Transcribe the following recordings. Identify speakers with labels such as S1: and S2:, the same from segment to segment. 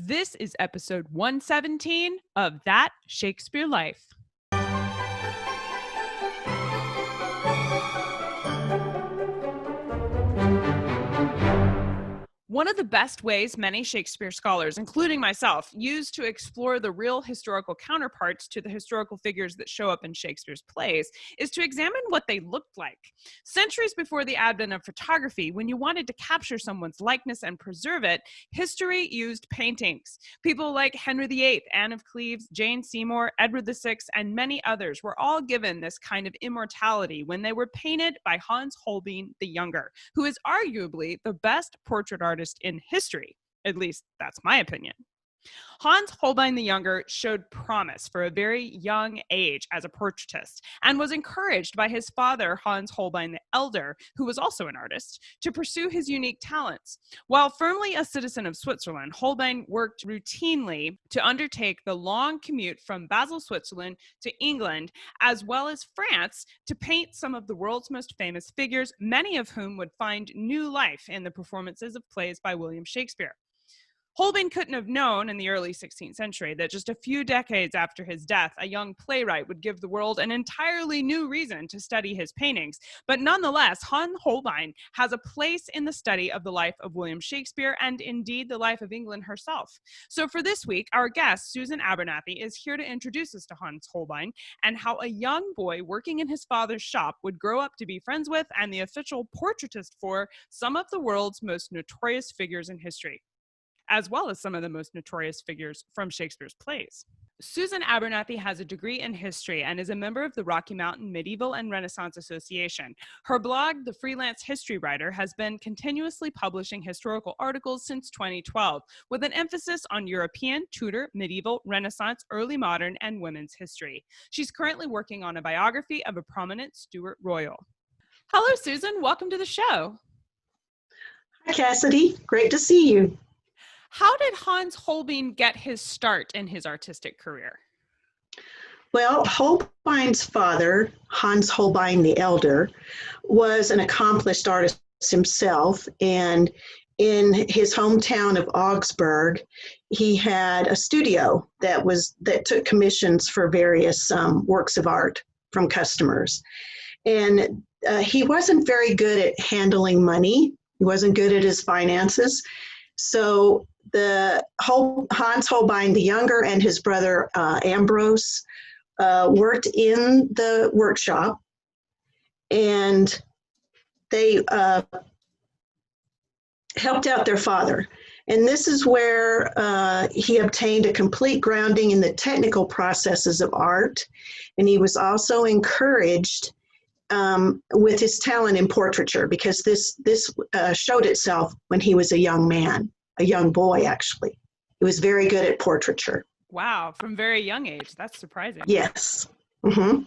S1: This is episode 117 of That Shakespeare Life. One of the best ways many Shakespeare scholars, including myself, use to explore the real historical counterparts to the historical figures that show up in Shakespeare's plays is to examine what they looked like. Centuries before the advent of photography, when you wanted to capture someone's likeness and preserve it, history used paintings. People like Henry VIII, Anne of Cleves, Jane Seymour, Edward VI, and many others were all given this kind of immortality when they were painted by Hans Holbein the Younger, who is arguably the best portrait artist in history. At least that's my opinion. Hans Holbein the Younger showed promise for a very young age as a portraitist and was encouraged by his father, Hans Holbein the Elder, who was also an artist, to pursue his unique talents. While firmly a citizen of Switzerland, Holbein worked routinely to undertake the long commute from Basel, Switzerland to England, as well as France, to paint some of the world's most famous figures, many of whom would find new life in the performances of plays by William Shakespeare. Holbein couldn't have known in the early 16th century that just a few decades after his death, a young playwright would give the world an entirely new reason to study his paintings. But nonetheless, Hans Holbein has a place in the study of the life of William Shakespeare and indeed the life of England herself. So for this week, our guest, Susan Abernethy, is here to introduce us to Hans Holbein and how a young boy working in his father's shop would grow up to be friends with and the official portraitist for some of the world's most notorious figures in history, as well as some of the most notorious figures from Shakespeare's plays. Susan Abernethy has a degree in history and is a member of the Rocky Mountain Medieval and Renaissance Association. Her blog, The Freelance History Writer, has been continuously publishing historical articles since 2012, with an emphasis on European, Tudor, medieval, Renaissance, early modern, and women's history. She's currently working on a biography of a prominent Stuart royal. Hello, Susan. Welcome to the show.
S2: Hi, Cassidy. Great to see you.
S1: How did Hans Holbein get his start in his artistic career?
S2: Well, Holbein's father, Hans Holbein the Elder, was an accomplished artist himself, and in his hometown of Augsburg, he had a studio that took commissions for various works of art from customers. And he wasn't very good at handling money. He wasn't good at his finances. So Hans Holbein the Younger and his brother Ambrose worked in the workshop, and they helped out their father. And this is where he obtained a complete grounding in the technical processes of art, and he was also encouraged with his talent in portraiture, because this showed itself when he was a young man. A young boy, actually. He was very good at portraiture.
S1: Wow, from very young age. That's surprising.
S2: Yes. Mm-hmm.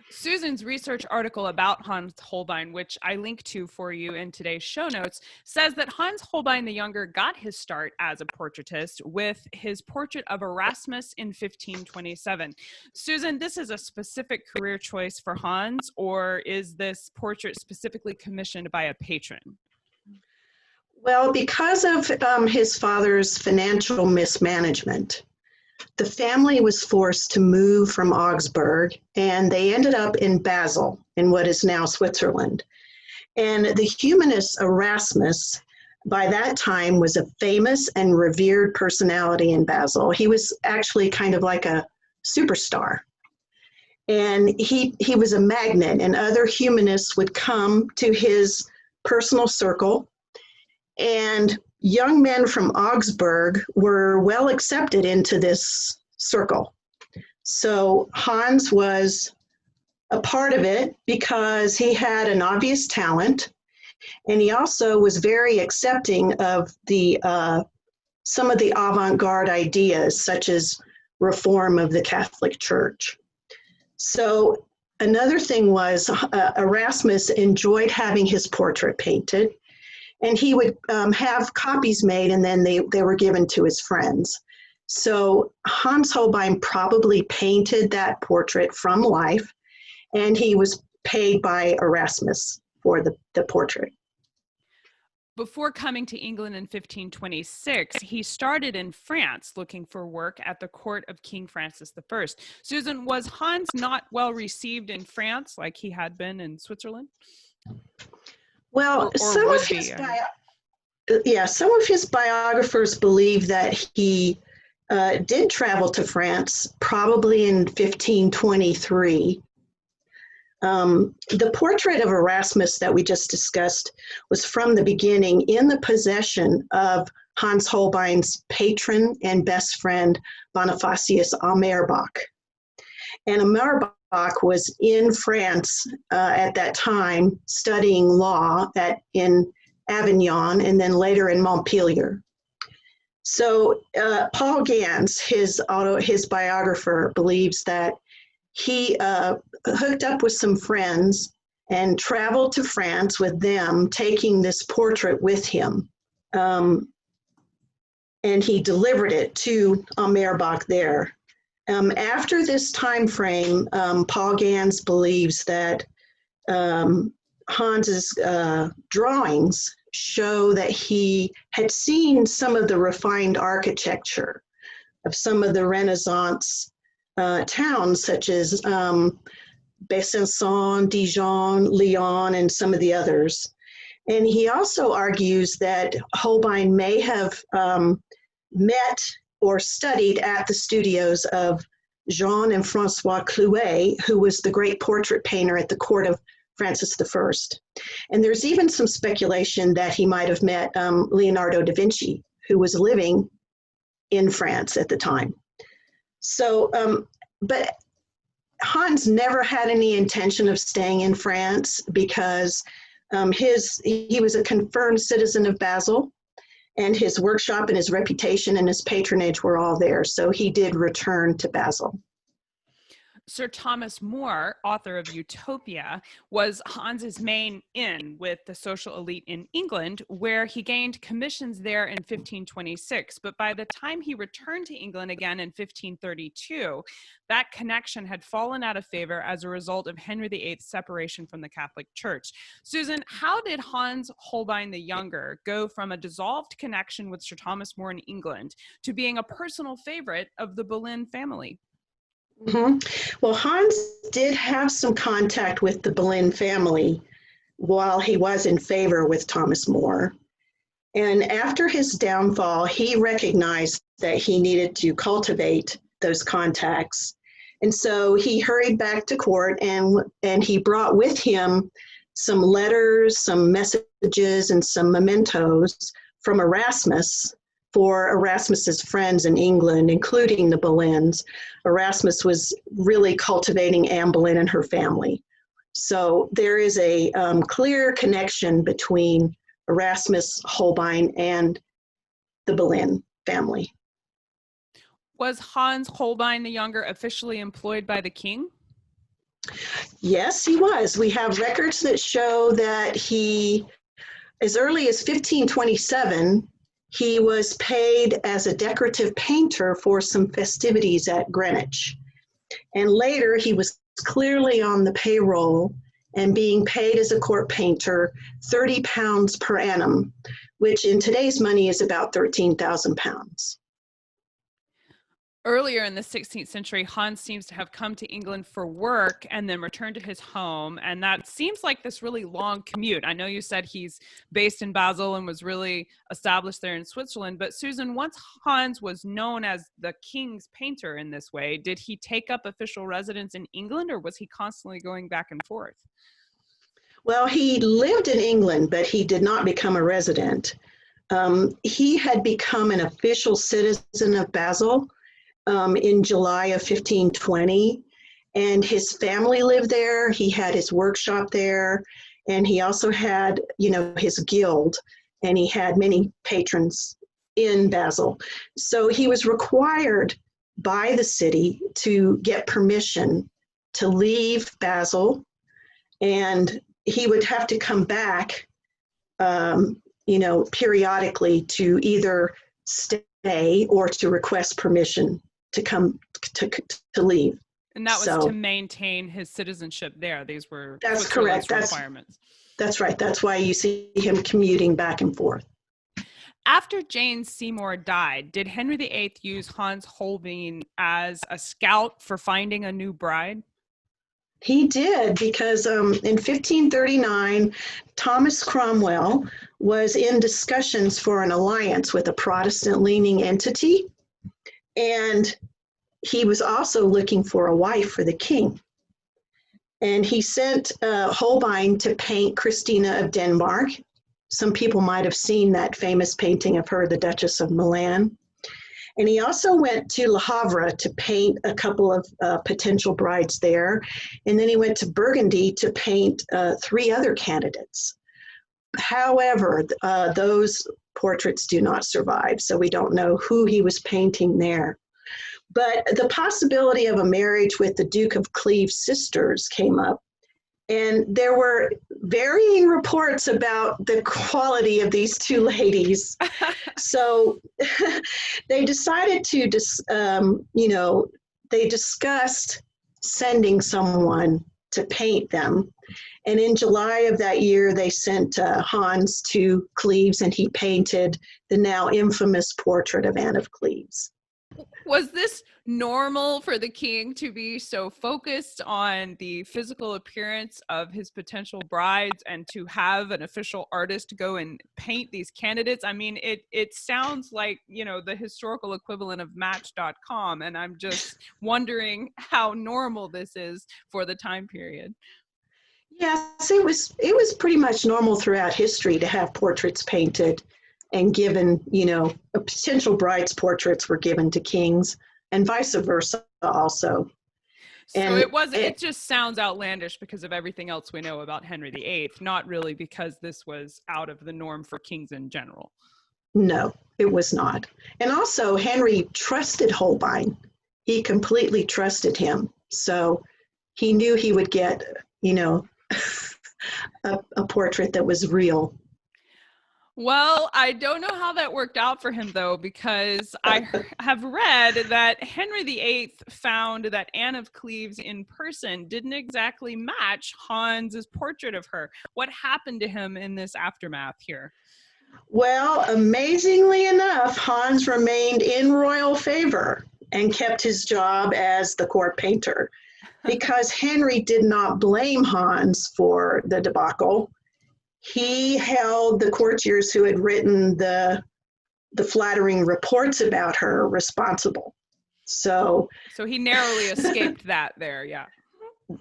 S1: Susan's research article about Hans Holbein, which I link to for you in today's show notes, says that Hans Holbein the Younger got his start as a portraitist with his portrait of Erasmus in 1527. Susan, this is a specific career choice for Hans, or is this portrait specifically commissioned by a patron?
S2: Well, because of his father's financial mismanagement, the family was forced to move from Augsburg, and they ended up in Basel, in what is now Switzerland. And the humanist Erasmus, by that time, was a famous and revered personality in Basel. He was actually kind of like a superstar. And he was a magnet, and other humanists would come to his personal circle. And young men from Augsburg were well accepted into this circle. So Hans was a part of it because he had an obvious talent, and he also was very accepting of the some of the avant-garde ideas, such as reform of the Catholic Church. So another thing was Erasmus enjoyed having his portrait painted. And he would have copies made, and then they were given to his friends. So Hans Holbein probably painted that portrait from life, and he was paid by Erasmus for the portrait.
S1: Before coming to England in 1526, he started in France looking for work at the court of King Francis I. Susan, was Hans not well received in France like he had been in Switzerland?
S2: Well,
S1: Or would be?
S2: Some of his biographers believe that he did travel to France, probably in 1523. The portrait of Erasmus that we just discussed was from the beginning in the possession of Hans Holbein's patron and best friend, Bonifacius Amerbach. And Amerbach was in France at that time studying law in Avignon and then later in Montpellier. So Paul Gans, his biographer, believes that he hooked up with some friends and traveled to France with them, taking this portrait with him. And he delivered it to Amerbach there. After this time frame, Paul Gans believes that Hans's drawings show that he had seen some of the refined architecture of some of the Renaissance towns, such as Besançon, Dijon, Lyon, and some of the others. And he also argues that Holbein may have met or studied at the studios of Jean and Francois Clouet, who was the great portrait painter at the court of Francis I. And there's even some speculation that he might have met Leonardo da Vinci, who was living in France at the time. So, but Hans never had any intention of staying in France because he was a confirmed citizen of Basel, and his workshop and his reputation and his patronage were all there. So he did return to Basel.
S1: Sir Thomas More, author of Utopia, was Hans's main in with the social elite in England, where he gained commissions there in 1526. But by the time he returned to England again in 1532, that connection had fallen out of favor as a result of Henry VIII's separation from the Catholic Church. Susan, how did Hans Holbein the Younger go from a dissolved connection with Sir Thomas More in England to being a personal favorite of the Boleyn family?
S2: Mm-hmm. Well, Hans did have some contact with the Boleyn family while he was in favor with Thomas More. And after his downfall, he recognized that he needed to cultivate those contacts. And so he hurried back to court and he brought with him some letters, some messages, and some mementos from Erasmus for Erasmus's friends in England, including the Boleyns. Erasmus was really cultivating Anne Boleyn and her family. So there is a clear connection between Erasmus, Holbein, and the Boleyn family.
S1: Was Hans Holbein the Younger officially employed by the king?
S2: Yes, he was. We have records that show that he, as early as 1527, he was paid as a decorative painter for some festivities at Greenwich. And later he was clearly on the payroll and being paid as a court painter £30 per annum, which in today's money is about £13,000.
S1: Earlier in the 16th century, Hans seems to have come to England for work and then returned to his home. And that seems like this really long commute. I know you said he's based in Basel and was really established there in Switzerland. But Susan, once Hans was known as the king's painter in this way, did he take up official residence in England, or was he constantly going back and forth?
S2: Well, he lived in England, but he did not become a resident. He had become an official citizen of Basel in July of 1520, and his family lived there. He had his workshop there, and he also had, his guild, and he had many patrons in Basel. So he was required by the city to get permission to leave Basel, and he would have to come back, periodically to either stay or to request permission to come to leave.
S1: And that was to maintain his citizenship there. These were
S2: that's correct.
S1: Requirements.
S2: That's right. That's why you see him commuting back and forth.
S1: After Jane Seymour died, did Henry VIII use Hans Holbein as a scout for finding a new bride?
S2: He did, because in 1539, Thomas Cromwell was in discussions for an alliance with a Protestant-leaning entity, and he was also looking for a wife for the king. And he sent Holbein to paint Christina of Denmark. Some people might have seen that famous painting of her, the Duchess of Milan. And he also went to Le Havre to paint a couple of potential brides there. And then he went to Burgundy to paint 3 other candidates. However, those portraits do not survive, so we don't know who he was painting there. But the possibility of a marriage with the Duke of Cleves' sisters came up. And there were varying reports about the quality of these 2 ladies. So they decided to, they discussed sending someone to paint them. And in July of that year, they sent Hans to Cleves, and he painted the now infamous portrait of Anne of Cleves.
S1: Was this normal for the king to be so focused on the physical appearance of his potential brides and to have an official artist go and paint these candidates? I mean, it sounds like, the historical equivalent of Match.com, and I'm just wondering how normal this is for the time period.
S2: Yes, it was pretty much normal throughout history to have portraits painted and given, potential brides' portraits were given to kings, and vice versa also.
S1: So it just sounds outlandish because of everything else we know about Henry VIII, not really because this was out of the norm for kings in general.
S2: No, it was not. And also, Henry trusted Holbein. He completely trusted him. So he knew he would get, a portrait that was real.
S1: Well, I don't know how that worked out for him, though, because I have read that Henry VIII found that Anne of Cleves in person didn't exactly match Hans's portrait of her. What happened to him in this aftermath here?
S2: Well, amazingly enough, Hans remained in royal favor and kept his job as the court painter, because Henry did not blame Hans for the debacle. He held the courtiers who had written the flattering reports about her responsible. So
S1: he narrowly escaped that there, yeah.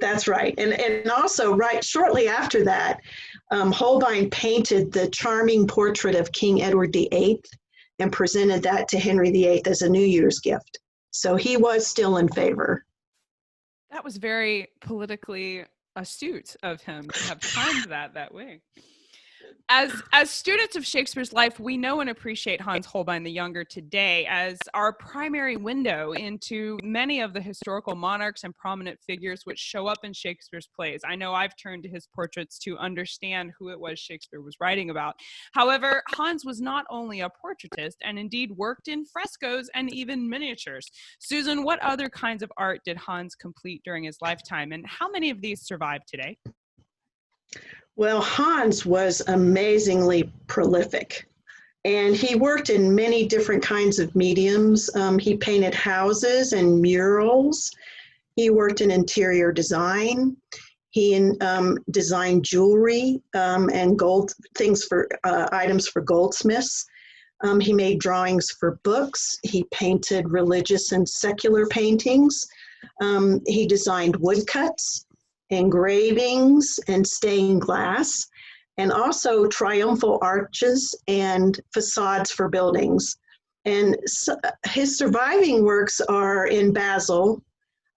S2: That's right. And also, right shortly after that, Holbein painted the charming portrait of King Edward VIII and presented that to Henry VIII as a New Year's gift. So he was still in favor.
S1: That was very politically astute of him to have timed that way. As students of Shakespeare's life, we know and appreciate Hans Holbein the Younger today as our primary window into many of the historical monarchs and prominent figures which show up in Shakespeare's plays. I know I've turned to his portraits to understand who it was Shakespeare was writing about. However, Hans was not only a portraitist and indeed worked in frescoes and even miniatures. Susan, what other kinds of art did Hans complete during his lifetime, and how many of these survive today?
S2: Well, Hans was amazingly prolific, and he worked in many different kinds of mediums. He painted houses and murals. He worked in interior design. He designed jewelry and gold things for items for goldsmiths. He made drawings for books. He painted religious and secular paintings. He designed woodcuts, engravings, and stained glass, and also triumphal arches and facades for buildings. And his surviving works are in Basel,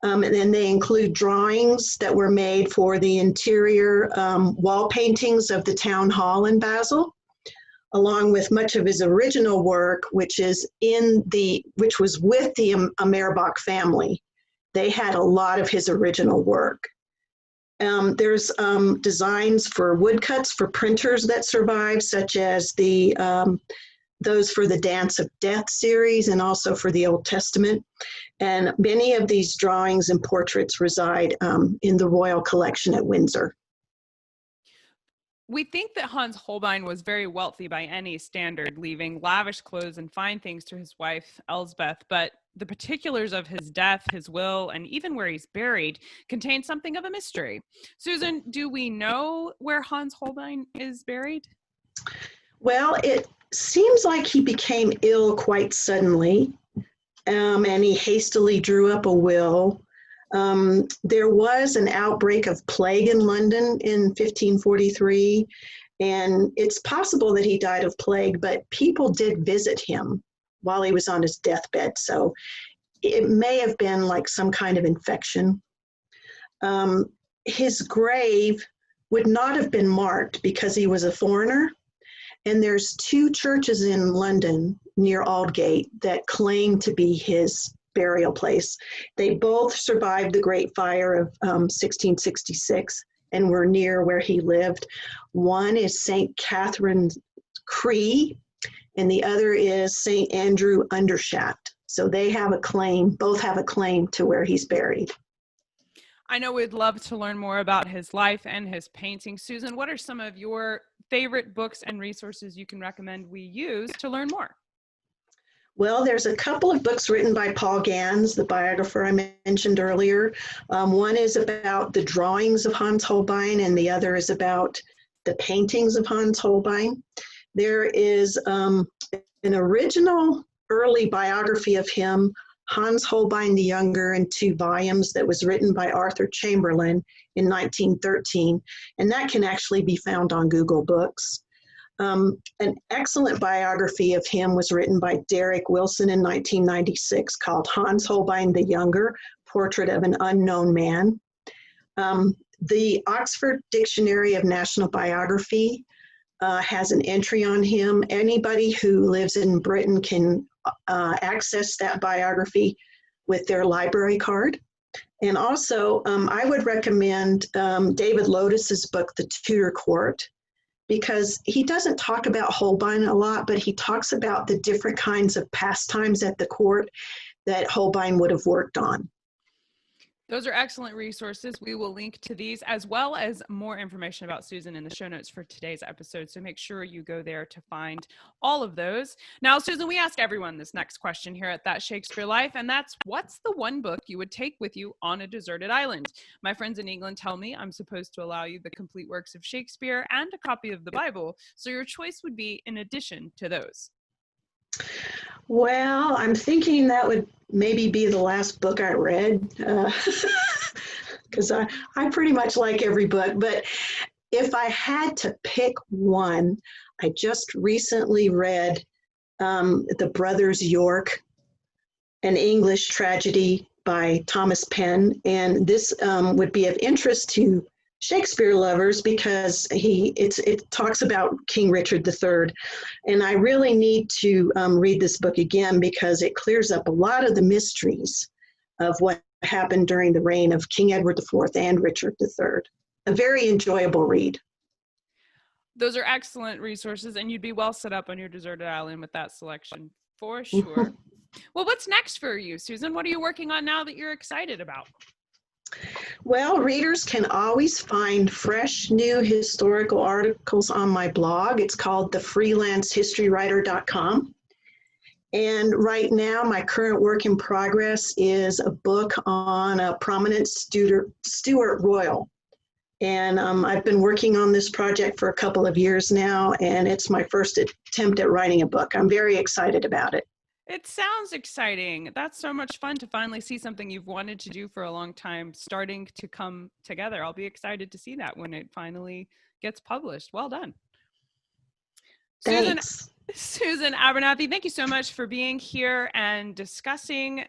S2: and they include drawings that were made for the interior wall paintings of the town hall in Basel, along with much of his original work, which was with the Merbach family. They had a lot of his original work. There's designs for woodcuts for printers that survive, such as those for the Dance of Death series and also for the Old Testament. And many of these drawings and portraits reside in the Royal Collection at Windsor.
S1: We think that Hans Holbein was very wealthy by any standard, leaving lavish clothes and fine things to his wife, Elsbeth, but the particulars of his death, his will, and even where he's buried contain something of a mystery. Susan, do we know where Hans Holbein is buried?
S2: Well, it seems like he became ill quite suddenly, and he hastily drew up a will. There was an outbreak of plague in London in 1543, and it's possible that he died of plague, but people did visit him while he was on his deathbed, so it may have been like some kind of infection. His grave would not have been marked because he was a foreigner, and there's 2 churches in London near Aldgate that claim to be his burial place. They both survived the Great Fire of 1666 and were near where he lived. One is St. Catherine's Cree, and the other is St. Andrew Undershaft. So they have a claim, both have a claim to where he's buried.
S1: I know we'd love to learn more about his life and his painting. Susan, what are some of your favorite books and resources you can recommend we use to learn more?
S2: Well, there's a couple of books written by Paul Gans, the biographer I mentioned earlier. One is about the drawings of Hans Holbein, and the other is about the paintings of Hans Holbein. There is an original early biography of him, Hans Holbein the Younger, in 2 volumes that was written by Arthur Chamberlain in 1913, and that can actually be found on Google Books. An excellent biography of him was written by Derek Wilson in 1996 called Hans Holbein the Younger, Portrait of an Unknown Man. The Oxford Dictionary of National Biography has an entry on him. Anybody who lives in Britain can access that biography with their library card. And also, I would recommend David Lotus's book, The Tudor Court, because he doesn't talk about Holbein a lot, but he talks about the different kinds of pastimes at the court that Holbein would have worked on.
S1: Those are excellent resources. We will link to these as well as more information about Susan in the show notes for today's episode. So make sure you go there to find all of those. Now, Susan, we ask everyone this next question here at That Shakespeare Life, and that's, what's the one book you would take with you on a deserted island? My friends in England tell me I'm supposed to allow you the complete works of Shakespeare and a copy of the Bible. So your choice would be in addition to those.
S2: Well, I'm thinking that would maybe be the last book I read, because I pretty much like every book. But if I had to pick one, I just recently read The Brothers York, an English tragedy by Thomas Penn. And this would be of interest to Shakespeare lovers because it talks about King Richard III. And I really need to read this book again because it clears up a lot of the mysteries of what happened during the reign of King Edward IV and Richard III. A very enjoyable read.
S1: Those are excellent resources, and you'd be well set up on your deserted island with that selection for sure. Well, what's next for you, Susan? What are you working on now that you're excited about?
S2: Well, readers can always find fresh, new historical articles on my blog. It's called thefreelancehistorywriter.com. And right now, my current work in progress is a book on a prominent Stuart Royal. And I've been working on this project for a couple of years now, and it's my first attempt at writing a book. I'm very excited about it.
S1: It sounds exciting. That's so much fun to finally see something you've wanted to do for a long time starting to come together. I'll be excited to see that when it finally gets published. Well done.
S2: Thanks.
S1: Susan Abernethy, thank you so much for being here and discussing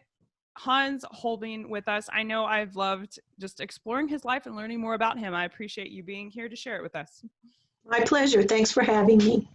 S1: Hans Holbein with us. I know I've loved just exploring his life and learning more about him. I appreciate you being here to share it with us.
S2: My pleasure. Thanks for having me.